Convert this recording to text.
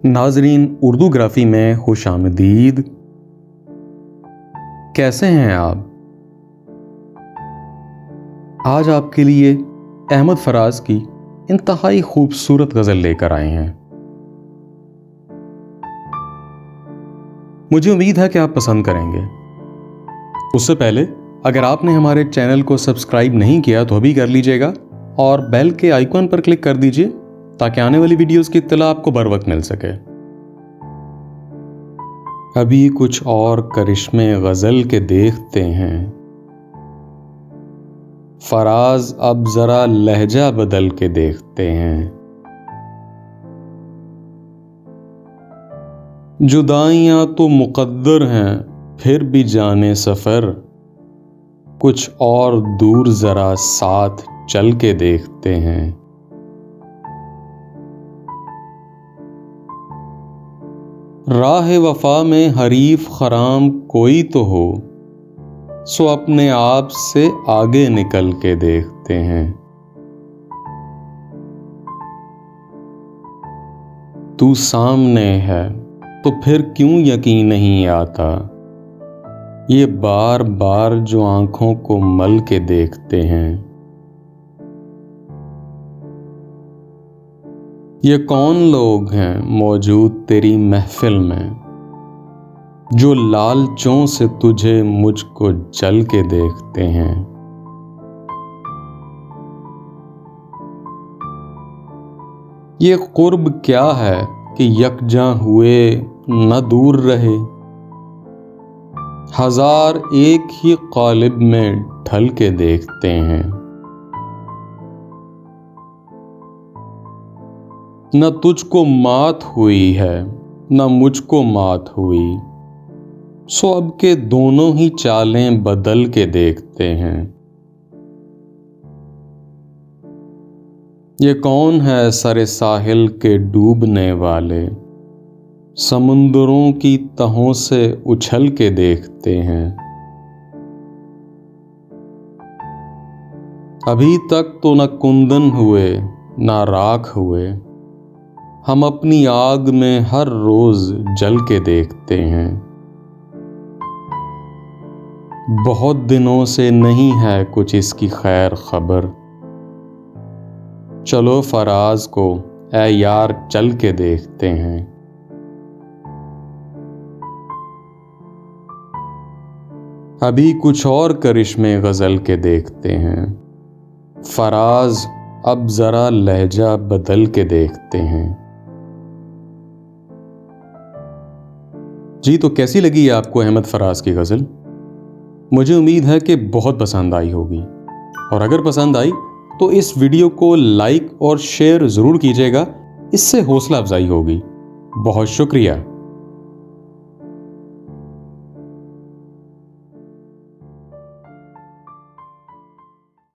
नाजरीन, उर्दू ग्राफी में खुश आमदीद। कैसे हैं आप? आज आपके लिए अहमद फराज की इंतहाई खूबसूरत गज़ल लेकर आए हैं। मुझे उम्मीद है कि आप पसंद करेंगे। उससे पहले अगर आपने हमारे चैनल को सब्सक्राइब नहीं किया तो अभी कर लीजिएगा और बेल के आइकॉन पर क्लिक कर दीजिए ताकि आने वाली वीडियोस की इत्तला आपको बर वक्त मिल सके। अभी कुछ और करिश्मे गज़ल के देखते हैं, फराज अब जरा लहजा बदल के देखते हैं। जुदाइयां तो मुक़द्दर हैं फिर भी जाने सफ़र, कुछ और दूर जरा साथ चल के देखते हैं। राह वफा में हरीफ खराम कोई तो हो, सो अपने आप से आगे निकल के देखते हैं। तू सामने है तो फिर क्यों यकीन नहीं आता, ये बार बार जो आंखों को मल के देखते हैं। ये कौन लोग हैं मौजूद तेरी महफिल में, जो लालचों से तुझे मुझको जल के देखते हैं। ये कुर्ब क्या है कि यकजां हुए न दूर रहे, हजार एक ही क़ालिब में ढल के देखते हैं। न तुझको मात हुई है न मुझको मात हुई, सो अब के दोनों ही चालें बदल के देखते हैं। ये कौन है सरे साहिल के डूबने वाले, समुंदरों की तहों से उछल के देखते हैं। अभी तक तो न कुंदन हुए न राख हुए, हम अपनी आग में हर रोज जल के देखते हैं। बहुत दिनों से नहीं है कुछ इसकी खैर खबर, चलो फराज को ऐ यार चल के देखते हैं। अभी कुछ और करिश्मे गज़ल के देखते हैं, फराज अब जरा लहजा बदल के देखते हैं। जी, तो कैसी लगी आपको अहमद फराज की गज़ल? मुझे उम्मीद है कि बहुत पसंद आई होगी, और अगर पसंद आई तो इस वीडियो को लाइक और शेयर ज़रूर कीजिएगा, इससे हौसला अफजाई होगी। बहुत शुक्रिया।